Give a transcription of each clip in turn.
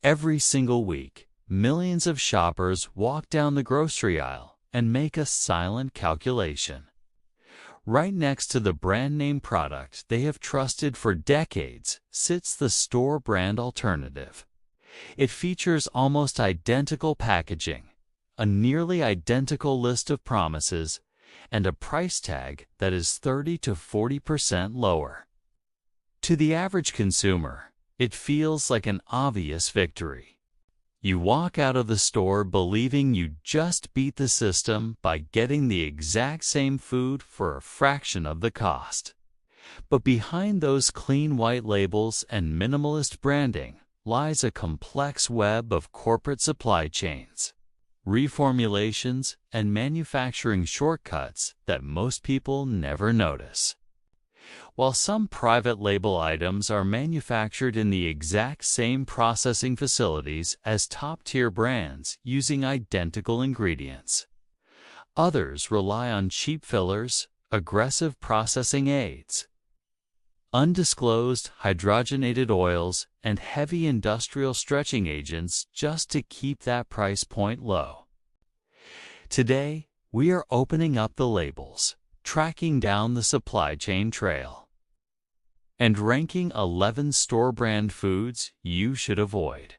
Every single week, millions of shoppers walk down the grocery aisle and make a silent calculation. Right next to the brand name product they have trusted for decades sits the store brand alternative. It features almost identical packaging, a nearly identical list of promises, and a price tag that is 30 to 40% lower. To the average consumer, it feels like an obvious victory. You walk out of the store believing you just beat the system by getting the exact same food for a fraction of the cost. But behind those clean white labels and minimalist branding lies a complex web of corporate supply chains, reformulations, and manufacturing shortcuts that most people never notice. While some private label items are manufactured in the exact same processing facilities as top-tier brands using identical ingredients, others rely on cheap fillers, aggressive processing aids, undisclosed hydrogenated oils, and heavy industrial stretching agents just to keep that price point low. Today, we are opening up the labels, tracking down the supply chain trail, and ranking 11 store-brand foods you should avoid,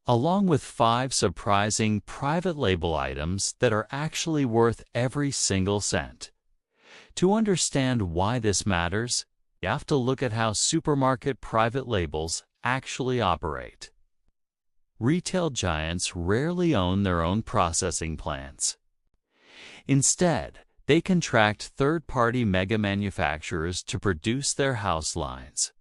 along with 5 surprising private label items that are actually worth every single cent. To understand why this matters, you have to look at how supermarket private labels actually operate. Retail giants rarely own their own processing plants. Instead, they contract third-party mega manufacturers to produce their house lines.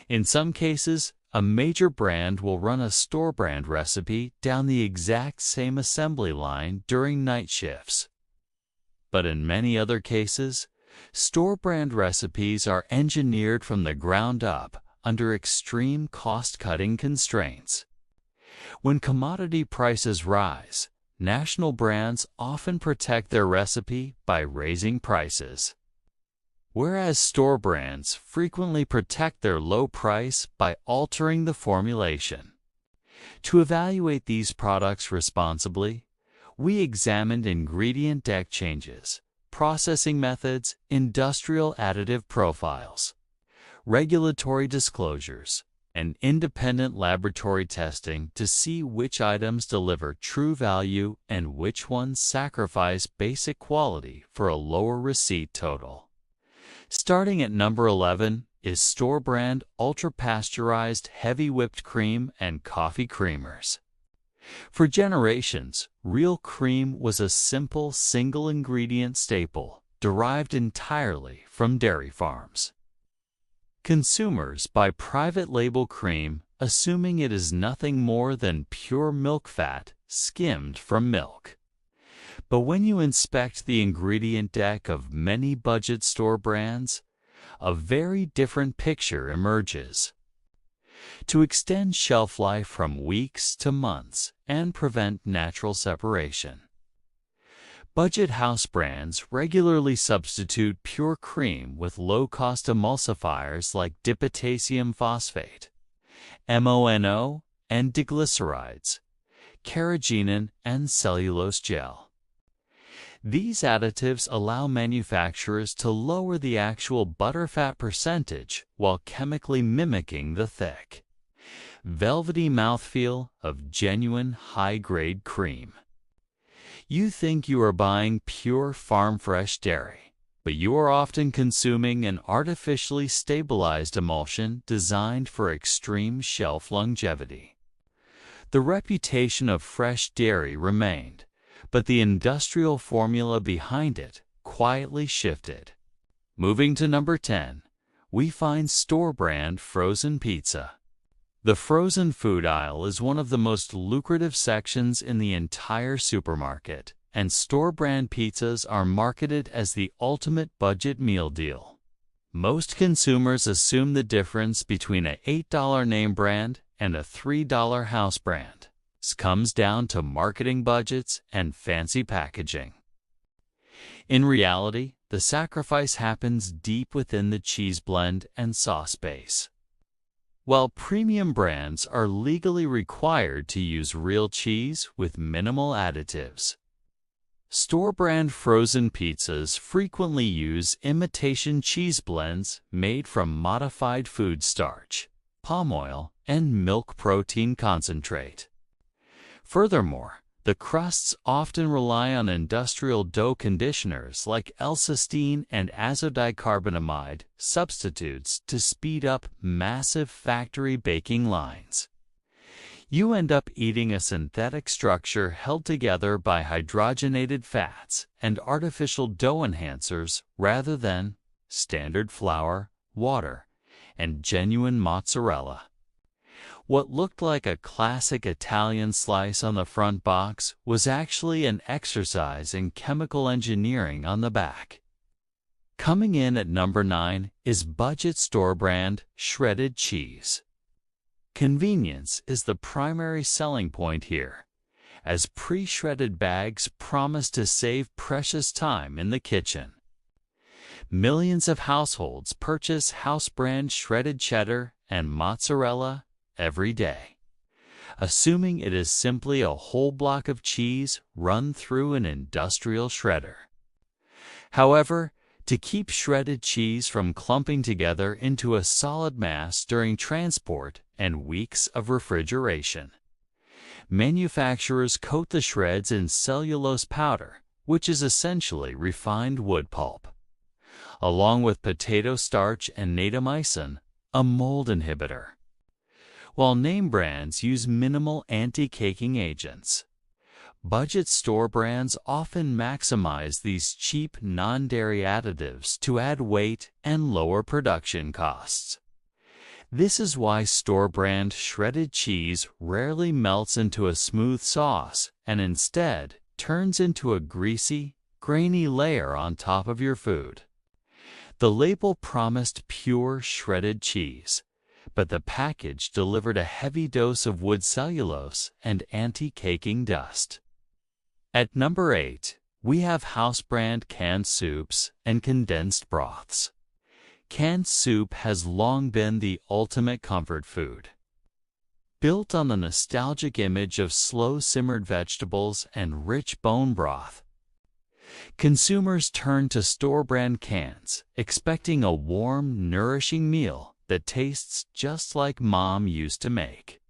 In some cases, a major brand will run a store brand recipe down the exact same assembly line during night shifts. But in many other cases, store brand recipes are engineered from the ground up under extreme cost-cutting constraints. When commodity prices rise, national brands often protect their recipe by raising prices, whereas store brands frequently protect their low price by altering the formulation. To evaluate these products responsibly, we examined ingredient deck changes, processing methods, industrial additive profiles, regulatory disclosures, and independent laboratory testing to see which items deliver true value and which ones sacrifice basic quality for a lower receipt total. Starting at number 11 is store-brand ultra-pasteurized heavy whipped cream and coffee creamers. For generations, real cream was a simple single-ingredient staple derived entirely from dairy farms. Consumers buy private label cream assuming it is nothing more than pure milk fat skimmed from milk. But when you inspect the ingredient deck of many budget store brands, a very different picture emerges. To extend shelf life from weeks to months and prevent natural separation, budget house brands regularly substitute pure cream with low-cost emulsifiers like dipotassium phosphate, MONO, and diglycerides, carrageenan, and cellulose gel. These additives allow manufacturers to lower the actual butterfat percentage while chemically mimicking the thick, velvety mouthfeel of genuine high-grade cream. You think you are buying pure farm-fresh dairy, but you are often consuming an artificially stabilized emulsion designed for extreme shelf longevity. The reputation of fresh dairy remained, but the industrial formula behind it quietly shifted. Moving to number 10, we find store-brand frozen pizza. The frozen food aisle is one of the most lucrative sections in the entire supermarket, and store-brand pizzas are marketed as the ultimate budget meal deal. Most consumers assume the difference between an $8 name brand and a $3 house brand comes down to marketing budgets and fancy packaging. In reality, the sacrifice happens deep within the cheese blend and sauce base. while premium brands are legally required to use real cheese with minimal additives. Store-brand frozen pizzas frequently use imitation cheese blends made from modified food starch, palm oil, and milk protein concentrate. Furthermore, the crusts often rely on industrial dough conditioners like L-cysteine and azodicarbonamide substitutes to speed up massive factory baking lines. You end up eating a synthetic structure held together by hydrogenated fats and artificial dough enhancers rather than standard flour, water, and genuine mozzarella. What looked like a classic Italian slice on the front box was actually an exercise in chemical engineering on the back. Coming in at number 9 is budget store brand shredded cheese. Convenience is the primary selling point here, as pre-shredded bags promise to save precious time in the kitchen. Millions of households purchase house brand shredded cheddar and mozzarella every day, assuming it is simply a whole block of cheese run through an industrial shredder. However, to keep shredded cheese from clumping together into a solid mass during transport and weeks of refrigeration, manufacturers coat the shreds in cellulose powder, which is essentially refined wood pulp, along with potato starch and natamycin, a mold inhibitor. While name brands use minimal anti-caking agents, budget store brands often maximize these cheap non-dairy additives to add weight and lower production costs. This is why store-brand shredded cheese rarely melts into a smooth sauce and instead turns into a greasy, grainy layer on top of your food. The label promised pure shredded cheese, but the package delivered a heavy dose of wood cellulose and anti-caking dust. At number 8, we have house brand canned soups and condensed broths. Canned soup has long been the ultimate comfort food. Built on the nostalgic image of slow-simmered vegetables and rich bone broth, consumers turn to store-brand cans, expecting a warm, nourishing meal that tastes just like Mom used to make.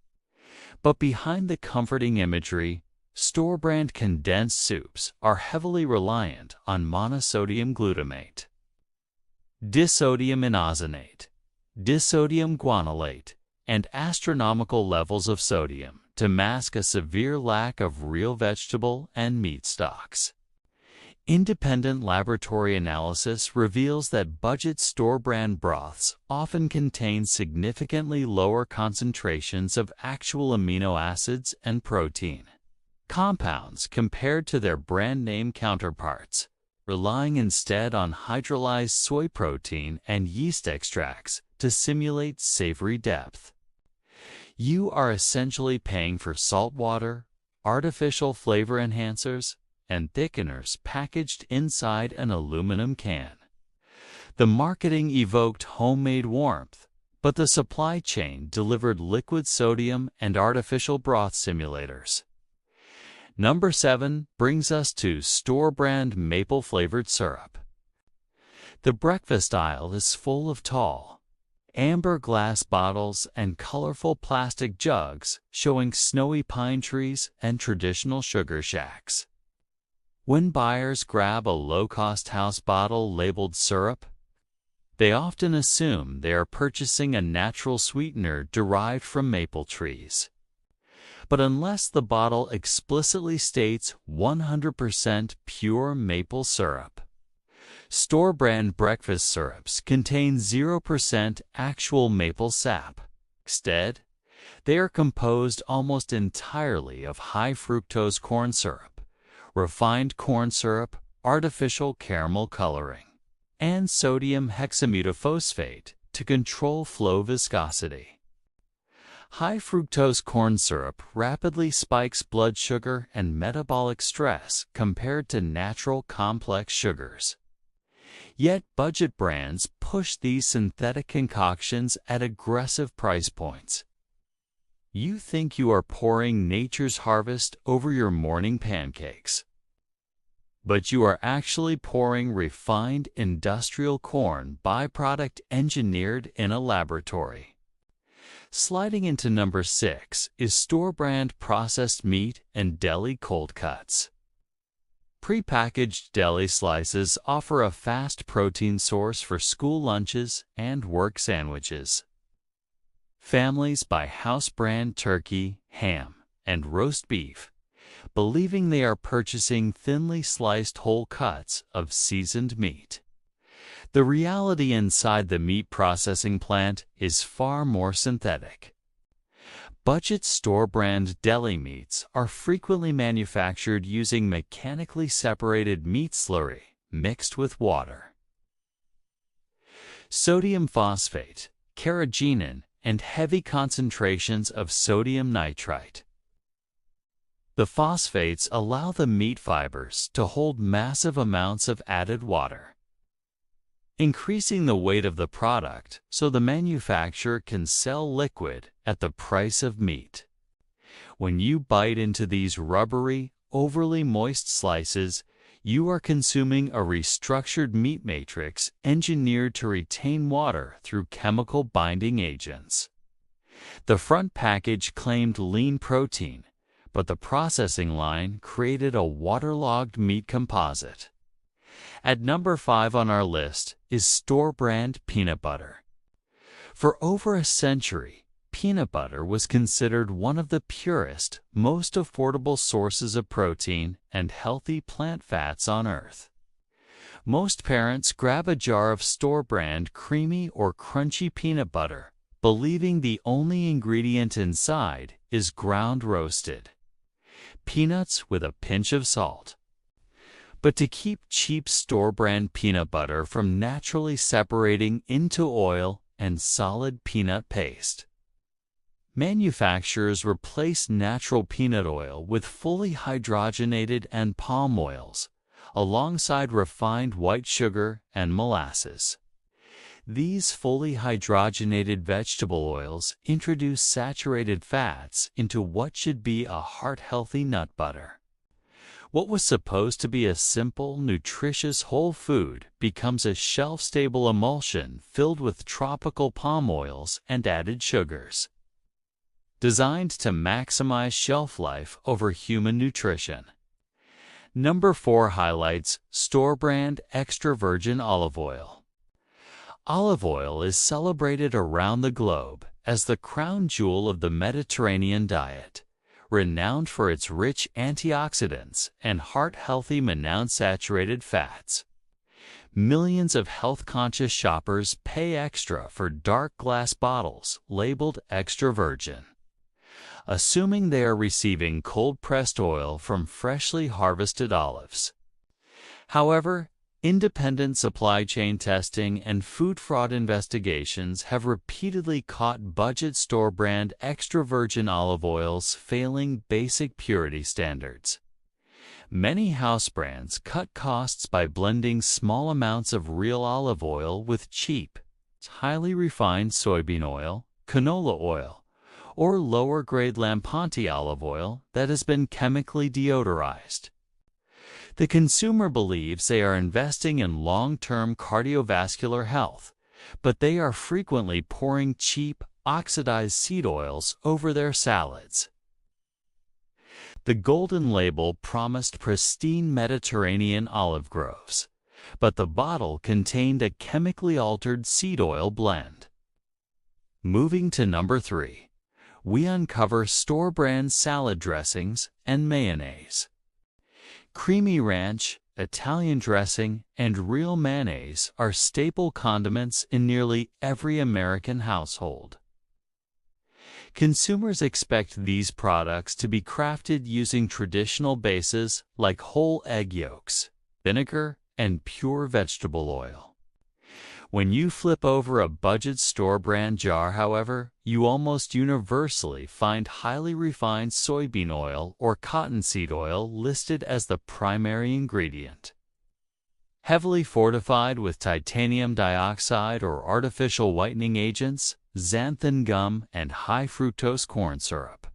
But behind the comforting imagery, store-brand condensed soups are heavily reliant on monosodium glutamate, disodium inosinate, disodium guanylate, and astronomical levels of sodium to mask a severe lack of real vegetable and meat stocks. Independent laboratory analysis reveals that budget store-brand broths often contain significantly lower concentrations of actual amino acids and protein compounds compared to their brand name counterparts, relying instead on hydrolyzed soy protein and yeast extracts to simulate savory depth. You are essentially paying for salt water, artificial flavor enhancers, and thickeners packaged inside an aluminum can. The marketing evoked homemade warmth, but the supply chain delivered liquid sodium and artificial broth simulators. Number 7 brings us to store-brand maple-flavored syrup. The breakfast aisle is full of tall, amber glass bottles and colorful plastic jugs showing snowy pine trees and traditional sugar shacks. When buyers grab a low-cost house bottle labeled syrup, they often assume they are purchasing a natural sweetener derived from maple trees. But unless the bottle explicitly states 100% pure maple syrup, store-brand breakfast syrups contain 0% actual maple sap. Instead, they are composed almost entirely of high-fructose corn syrup, refined corn syrup, artificial caramel coloring, and sodium hexametaphosphate to control flow viscosity. High-fructose corn syrup rapidly spikes blood sugar and metabolic stress compared to natural complex sugars. Yet budget brands push these synthetic concoctions at aggressive price points. You think you are pouring nature's harvest over your morning pancakes, but you are actually pouring refined industrial corn byproduct engineered in a laboratory. Sliding into number 6 is store-brand processed meat and deli cold cuts. Prepackaged deli slices offer a fast protein source for school lunches and work sandwiches. Families buy house-brand turkey, ham, and roast beef, believing they are purchasing thinly sliced whole cuts of seasoned meat. The reality inside the meat processing plant is far more synthetic. Budget store-brand deli meats are frequently manufactured using mechanically separated meat slurry mixed with water. Sodium phosphate, carrageenan, and heavy concentrations of sodium nitrite. The phosphates allow the meat fibers to hold massive amounts of added water, increasing the weight of the product so the manufacturer can sell liquid at the price of meat. When you bite into these rubbery, overly moist slices, you are consuming a restructured meat matrix engineered to retain water through chemical binding agents. The front package claimed lean protein, but the processing line created a waterlogged meat composite. At number 5 on our list is store-brand peanut butter. For over a century, peanut butter was considered one of the purest, most affordable sources of protein and healthy plant fats on earth. Most parents grab a jar of store-brand creamy or crunchy peanut butter, believing the only ingredient inside is ground roasted peanuts with a pinch of salt. But to keep cheap store-brand peanut butter from naturally separating into oil and solid peanut paste, manufacturers replace natural peanut oil with fully hydrogenated and palm oils, alongside refined white sugar and molasses. These fully hydrogenated vegetable oils introduce saturated fats into what should be a heart-healthy nut butter. What was supposed to be a simple, nutritious whole food becomes a shelf-stable emulsion filled with tropical palm oils and added sugars, designed to maximize shelf life over human nutrition. Number 4 highlights store-brand extra virgin olive oil. Olive oil is celebrated around the globe as the crown jewel of the Mediterranean diet, renowned for its rich antioxidants and heart-healthy monounsaturated fats. Millions of health-conscious shoppers pay extra for dark glass bottles labeled extra virgin, assuming they are receiving cold-pressed oil from freshly harvested olives. However, independent supply chain testing and food fraud investigations have repeatedly caught budget store-brand extra virgin olive oils failing basic purity standards. Many house brands cut costs by blending small amounts of real olive oil with cheap, highly refined soybean oil, canola oil, or lower-grade Lampanti olive oil that has been chemically deodorized. The consumer believes they are investing in long-term cardiovascular health, but they are frequently pouring cheap, oxidized seed oils over their salads. The golden label promised pristine Mediterranean olive groves, but the bottle contained a chemically altered seed oil blend. Moving to number 3, we uncover store-brand salad dressings and mayonnaise. Creamy ranch, Italian dressing, and real mayonnaise are staple condiments in nearly every American household. Consumers expect these products to be crafted using traditional bases like whole egg yolks, vinegar, and pure vegetable oil. When you flip over a budget store-brand jar, however, you almost universally find highly refined soybean oil or cottonseed oil listed as the primary ingredient. heavily fortified with titanium dioxide or artificial whitening agents, xanthan gum, and high fructose corn syrup.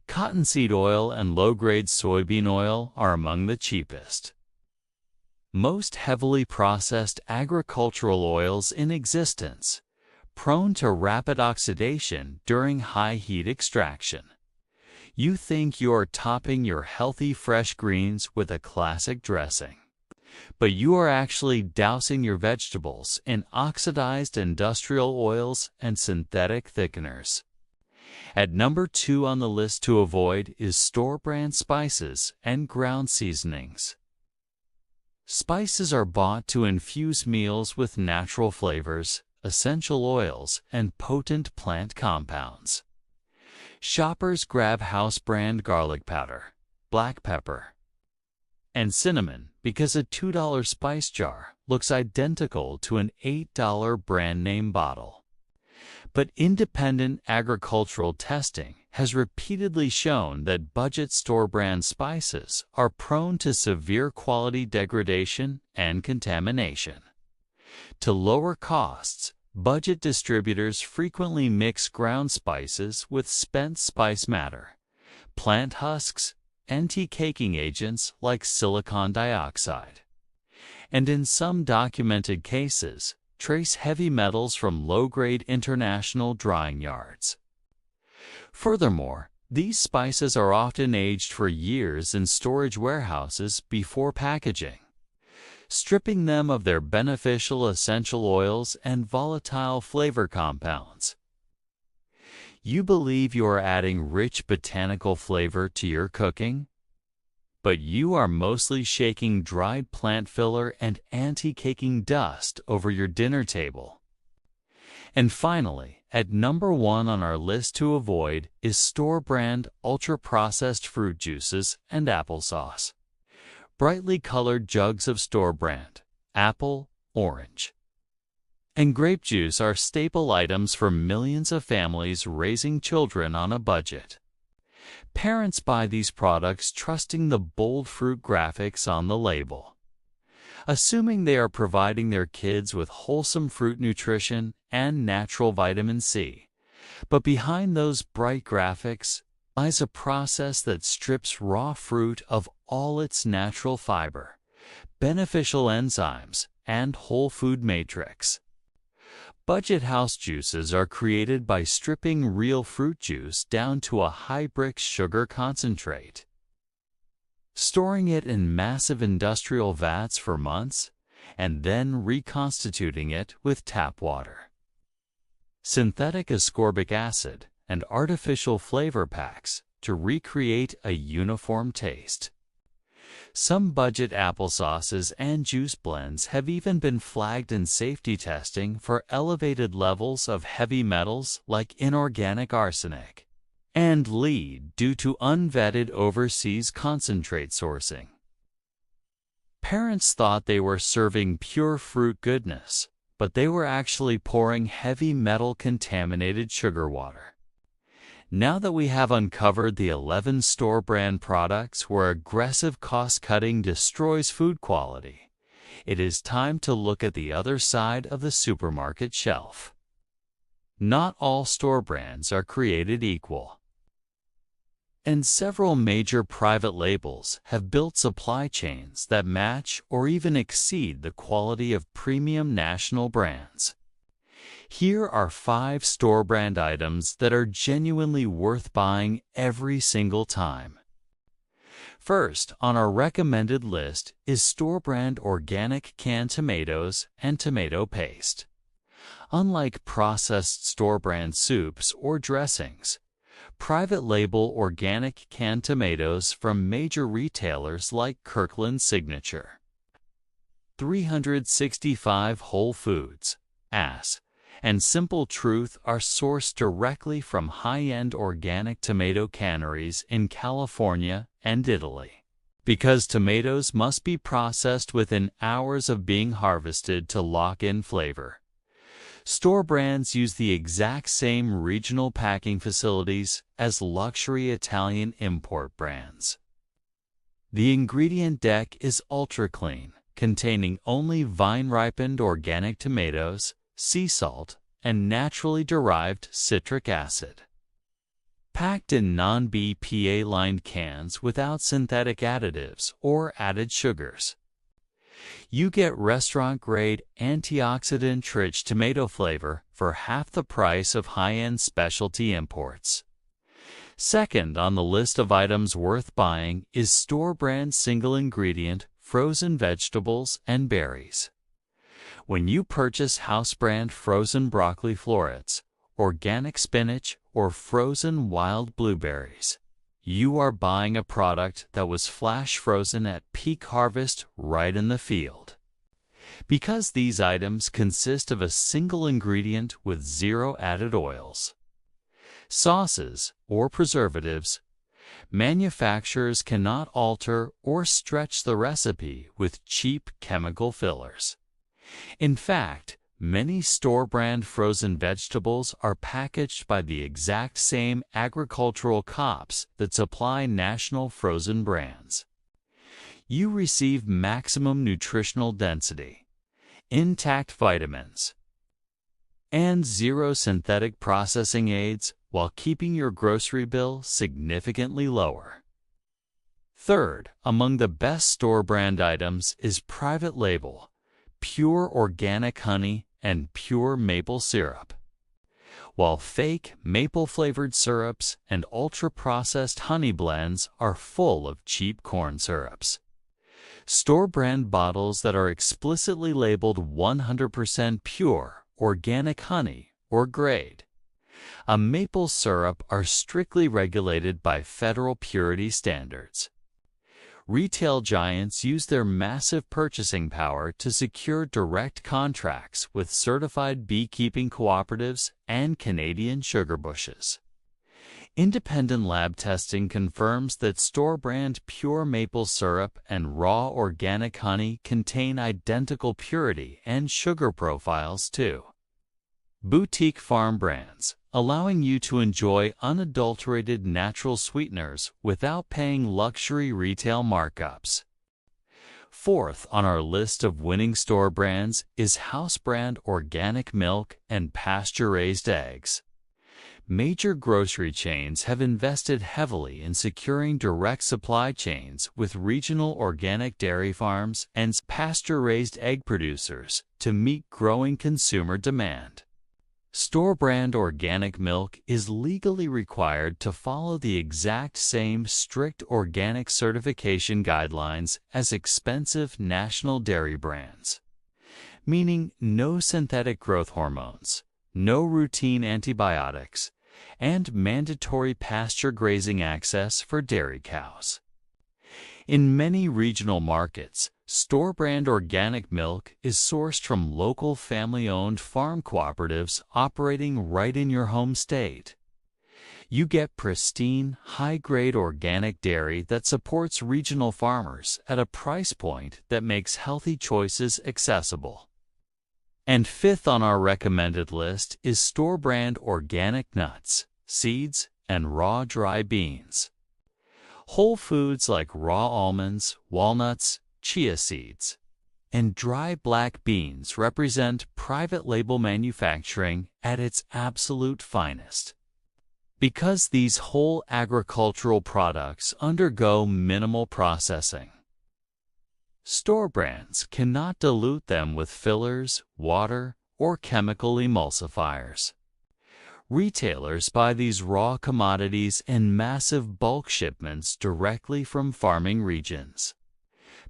Cottonseed oil and low-grade soybean oil are among the cheapest. Most heavily processed agricultural oils in existence, prone to rapid oxidation during high heat extraction. You think you're topping your healthy fresh greens with a classic dressing, but you are actually dousing your vegetables in oxidized industrial oils and synthetic thickeners. At number 2 on the list to avoid is store-brand spices and ground seasonings. Spices are bought to infuse meals with natural flavors, essential oils, and potent plant compounds. Shoppers grab house brand garlic powder, black pepper, and cinnamon because a $2 spice jar looks identical to an $8 brand name bottle. But independent agricultural testing has repeatedly shown that budget store-brand spices are prone to severe quality degradation and contamination. To lower costs, budget distributors frequently mix ground spices with spent spice matter, plant husks, anti-caking agents like silicon dioxide, and in some documented cases, trace heavy metals from low-grade international drying yards. Furthermore, these spices are often aged for years in storage warehouses before packaging, stripping them of their beneficial essential oils and volatile flavor compounds. You believe you are adding rich botanical flavor to your cooking, but you are mostly shaking dried plant filler and anti-caking dust over your dinner table. And finally, at number 1 on our list to avoid is store-brand ultra-processed fruit juices and applesauce. Brightly colored jugs of store-brand apple, orange, and grape juice are staple items for millions of families raising children on a budget. Parents buy these products trusting the bold fruit graphics on the label, assuming they are providing their kids with wholesome fruit nutrition and natural vitamin C. But behind those bright graphics lies a process that strips raw fruit of all its natural fiber, beneficial enzymes, and whole food matrix. Budget house juices are created by stripping real fruit juice down to a high-brix sugar concentrate, storing it in massive industrial vats for months, and then reconstituting it with tap water. Synthetic ascorbic acid and artificial flavor packs to recreate a uniform taste. Some budget applesauces and juice blends have even been flagged in safety testing for elevated levels of heavy metals like inorganic arsenic and lead due to unvetted overseas concentrate sourcing. Parents thought they were serving pure fruit goodness, but they were actually pouring heavy metal-contaminated sugar water. Now that we have uncovered the 11 store-brand products where aggressive cost-cutting destroys food quality, it is time to look at the other side of the supermarket shelf. Not all store brands are created equal, and several major private labels have built supply chains that match or even exceed the quality of premium national brands. Here are 5 store-brand items that are genuinely worth buying every single time. First on our recommended list is store-brand organic canned tomatoes and tomato paste. Unlike processed store-brand soups or dressings, private label organic canned tomatoes from major retailers like Kirkland Signature, 365 Whole Foods, and Simple Truth are sourced directly from high-end organic tomato canneries in California and Italy. Because tomatoes must be processed within hours of being harvested to lock in flavor, store brands use the exact same regional packing facilities as luxury Italian import brands. The ingredient deck is ultra-clean, containing only vine-ripened organic tomatoes, sea salt, and naturally derived citric acid. Packed in non-BPA-lined cans without synthetic additives or added sugars. You get restaurant-grade, antioxidant-rich tomato flavor for half the price of high-end specialty imports. Second on the list of items worth buying is store-brand single-ingredient frozen vegetables and berries. When you purchase house-brand frozen broccoli florets, organic spinach, or frozen wild blueberries, you are buying a product that was flash frozen at peak harvest right in the field. Because these items consist of a single ingredient with zero added oils, sauces, or preservatives, manufacturers cannot alter or stretch the recipe with cheap chemical fillers. In fact, many store-brand frozen vegetables are packaged by the exact same agricultural co-ops that supply national frozen brands. You receive maximum nutritional density, intact vitamins, and zero synthetic processing aids while keeping your grocery bill significantly lower. Third, among the best store-brand items is private label, pure organic honey, and pure maple syrup. While fake maple-flavored syrups and ultra-processed honey blends are full of cheap corn syrups, store-brand bottles that are explicitly labeled 100% pure organic honey or grade a maple syrup are strictly regulated by federal purity standards. Retail giants use their massive purchasing power to secure direct contracts with certified beekeeping cooperatives and Canadian sugar bushes. Independent lab testing confirms that store-brand pure maple syrup and raw organic honey contain identical purity and sugar profiles too. Boutique farm brands, allowing you to enjoy unadulterated natural sweeteners without paying luxury retail markups. Fourth on our list of winning store brands is house brand organic milk and pasture-raised eggs. Major grocery chains have invested heavily in securing direct supply chains with regional organic dairy farms and pasture-raised egg producers to meet growing consumer demand. Store-brand organic milk is legally required to follow the exact same strict organic certification guidelines as expensive national dairy brands, meaning no synthetic growth hormones, no routine antibiotics, and mandatory pasture grazing access for dairy cows. In many regional markets, store-brand organic milk is sourced from local family-owned farm cooperatives operating right in your home state. You get pristine, high-grade organic dairy that supports regional farmers at a price point that makes healthy choices accessible. And fifth on our recommended list is store-brand organic nuts, seeds, and raw dry beans. Whole foods like raw almonds, walnuts, chia seeds, and dry black beans represent private label manufacturing at its absolute finest. Because these whole agricultural products undergo minimal processing, store brands cannot dilute them with fillers, water, or chemical emulsifiers. Retailers buy these raw commodities in massive bulk shipments directly from farming regions,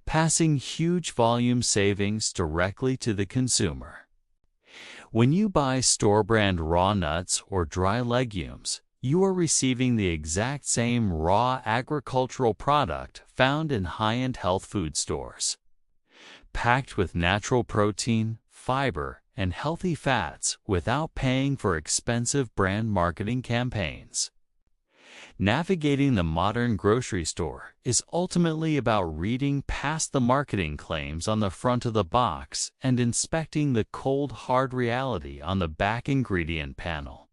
passing huge volume savings directly to the consumer. When you buy store-brand raw nuts or dry legumes, you are receiving the exact same raw agricultural product found in high-end health food stores, packed with natural protein, fiber, and healthy fats without paying for expensive brand marketing campaigns. Navigating the modern grocery store is ultimately about reading past the marketing claims on the front of the box and inspecting the cold, hard reality on the back ingredient panel.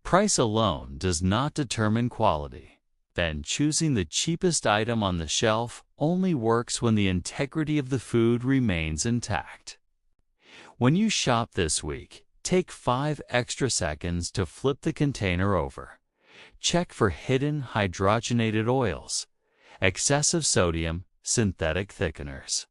Price alone does not determine quality. then choosing the cheapest item on the shelf only works when the integrity of the food remains intact. When you shop this week, take 5 extra seconds to flip the container over. Check for hidden hydrogenated oils, excessive sodium, synthetic thickeners,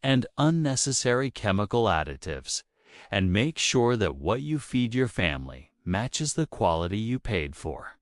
and unnecessary chemical additives, and make sure that what you feed your family matches the quality you paid for.